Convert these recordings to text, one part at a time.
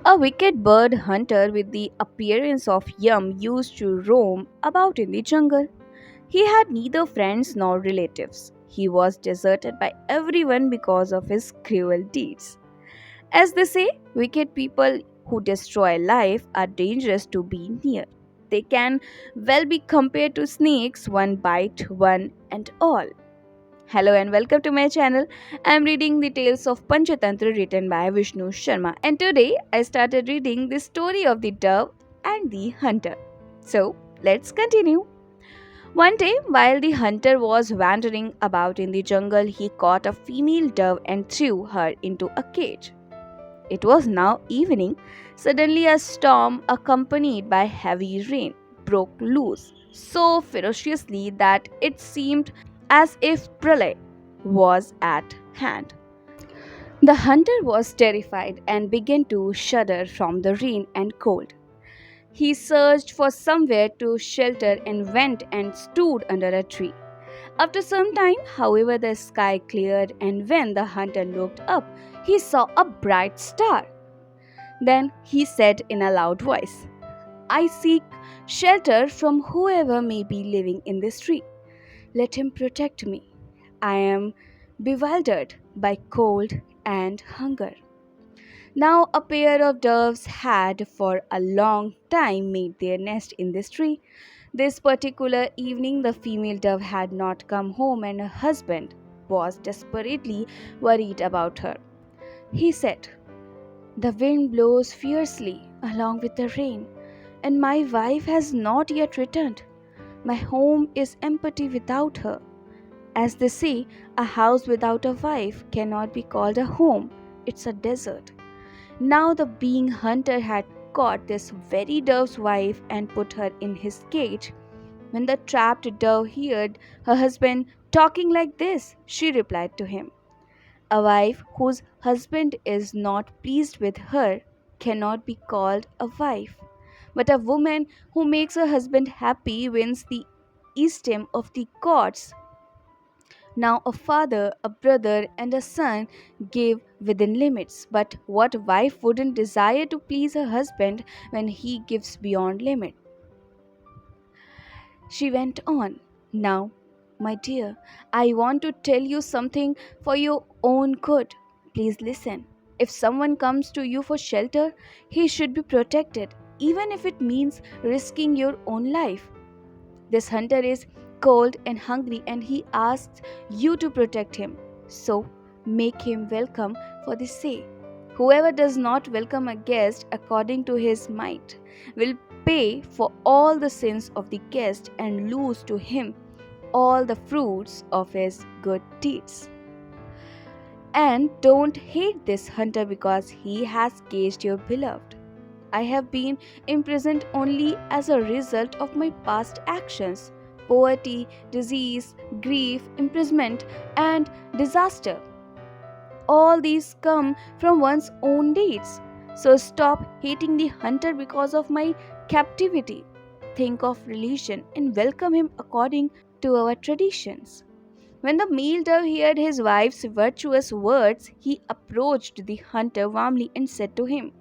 A wicked bird hunter with the appearance of Yum used to roam about in the jungle. He had neither friends nor relatives. He was deserted by everyone because of his cruel deeds. As they say, wicked people who destroy life are dangerous to be near. They can well be compared to snakes, one bite, one and all. Hello and welcome to my channel. I am reading the tales of Panchatantra written by Vishnu Sharma, and today I started reading the story of the dove and the hunter. So, let's continue. One day, while the hunter was wandering about in the jungle, he caught a female dove and threw her into a cage. It was now evening. Suddenly, a storm, accompanied by heavy rain, broke loose so ferociously that it seemed as if Pralay was at hand. The hunter was terrified and began to shudder from the rain and cold. He searched for somewhere to shelter and went and stood under a tree. After some time, however, the sky cleared, and when the hunter looked up, he saw a bright star. Then he said in a loud voice, I seek shelter from whoever may be living in this tree. Let him protect me. I am bewildered by cold and hunger. Now, a pair of doves had for a long time made their nest in this tree. This particular evening, the female dove had not come home, and her husband was desperately worried about her. He said, the wind blows fiercely along with the rain, and my wife has not yet returned. My home is empty without her. As they say, a house without a wife cannot be called a home, it's a desert. Now the being hunter had caught this very dove's wife and put her in his cage. When the trapped dove heard her husband talking like this, she replied to him, a wife whose husband is not pleased with her cannot be called a wife, but a woman who makes her husband happy wins the esteem of the gods. Now, a father, a brother, and a son give within limits, but what wife wouldn't desire to please her husband when he gives beyond limit? She went on, now, my dear, I want to tell you something for your own good. Please listen. If someone comes to you for shelter, he should be protected, even if it means risking your own life. This hunter is cold and hungry, and he asks you to protect him. So, make him welcome for the sake. Whoever does not welcome a guest according to his might will pay for all the sins of the guest and lose to him all the fruits of his good deeds. And don't hate this hunter because he has caged your beloved. I have been imprisoned only as a result of my past actions. Poverty, disease, grief, imprisonment, and disaster. All these come from one's own deeds. So stop hating the hunter because of my captivity. Think of religion and welcome him according to our traditions. When the male dove heard his wife's virtuous words, he approached the hunter warmly and said to him,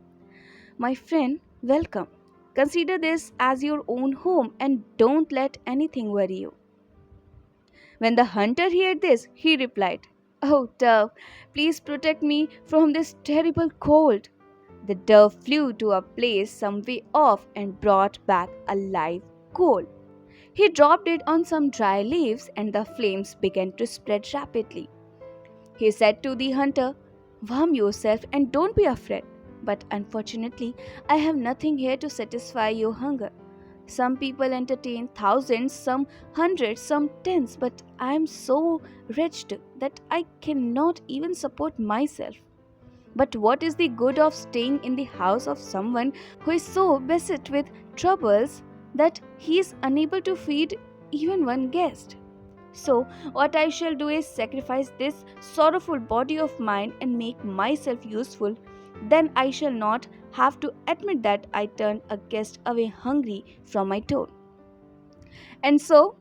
my friend, welcome. Consider this as your own home and don't let anything worry you. When the hunter heard this, he replied, oh, dove, please protect me from this terrible cold. The dove flew to a place some way off and brought back a live coal. He dropped it on some dry leaves and the flames began to spread rapidly. He said to the hunter, warm yourself and don't be afraid. But unfortunately, I have nothing here to satisfy your hunger. Some people entertain thousands, some hundreds, some tens, but I am so wretched that I cannot even support myself. But what is the good of staying in the house of someone who is so beset with troubles that he is unable to feed even one guest? So, what I shall do is sacrifice this sorrowful body of mine and make myself useful. Then I shall not have to admit that I turned a guest away hungry from my door. And so,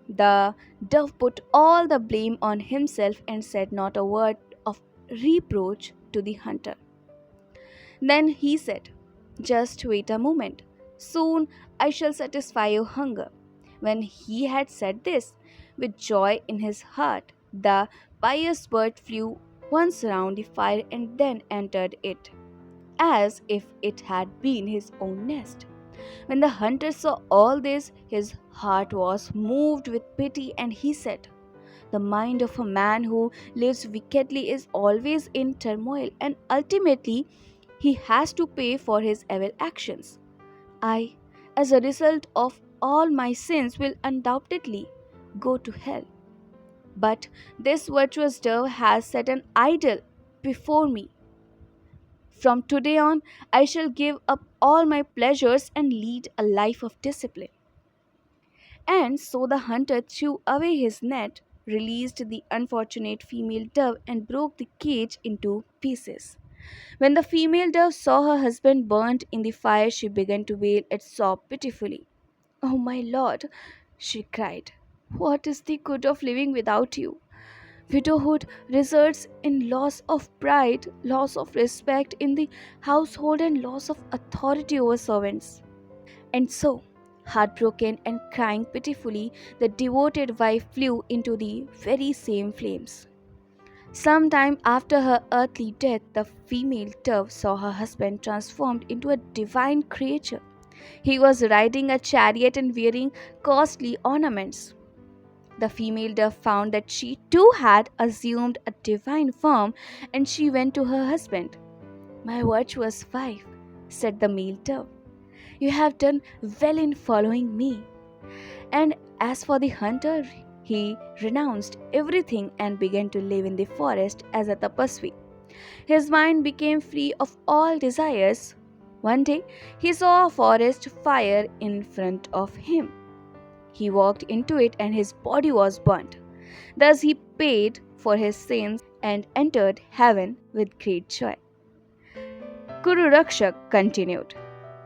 the dove put all the blame on himself and said not a word of reproach to the hunter. Then he said, Just wait a moment. Soon I shall satisfy your hunger. When he had said this, with joy in his heart, the pious bird flew once round the fire and then entered it, as if it had been his own nest. When the hunter saw all this, his heart was moved with pity, and he said, "The mind of a man who lives wickedly is always in turmoil, and ultimately he has to pay for his evil actions. I, as a result of all my sins, will undoubtedly go to hell. But this virtuous dove has set an idol before me. From today on, I shall give up all my pleasures and lead a life of discipline." And so the hunter threw away his net, released the unfortunate female dove, and broke the cage into pieces. When the female dove saw her husband burnt in the fire, she began to wail and sob pitifully. "Oh, my lord," she cried, "what is the good of living without you? Widowhood results in loss of pride, loss of respect in the household, and loss of authority over servants." And so, heartbroken and crying pitifully, the devoted wife flew into the very same flames. Some time after her earthly death, the female dove saw her husband transformed into a divine creature. He was riding a chariot and wearing costly ornaments. The female dove found that she too had assumed a divine form, and she went to her husband. "My virtuous wife," said the male dove, "you have done well in following me." And as for the hunter, he renounced everything and began to live in the forest as a tapasvi. His mind became free of all desires. One day, he saw a forest fire in front of him. He walked into it and his body was burnt. Thus, he paid for his sins and entered heaven with great joy. Kuru Rakshak continued.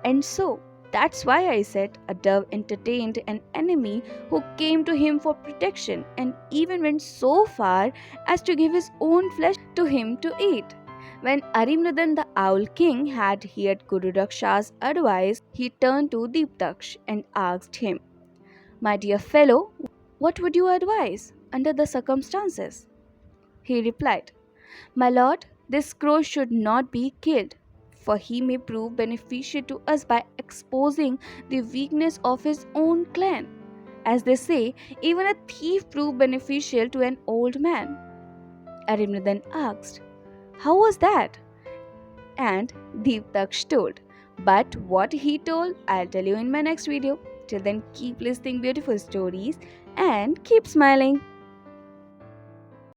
And so, that's why I said a dove entertained an enemy who came to him for protection and even went so far as to give his own flesh to him to eat. When Arimnadan the Owl King had heard Guru Raksha's advice, he turned to Deeptaksh and asked him, "My dear fellow, what would you advise under the circumstances?" He replied, "My lord, this crow should not be killed, for he may prove beneficial to us by exposing the weakness of his own clan. As they say, even a thief proved beneficial to an old man." Arimnadan asked, "How was that?" And Deeptaksh told. But what he told, I'll tell you in my next video. Till then, keep listening beautiful stories and keep smiling.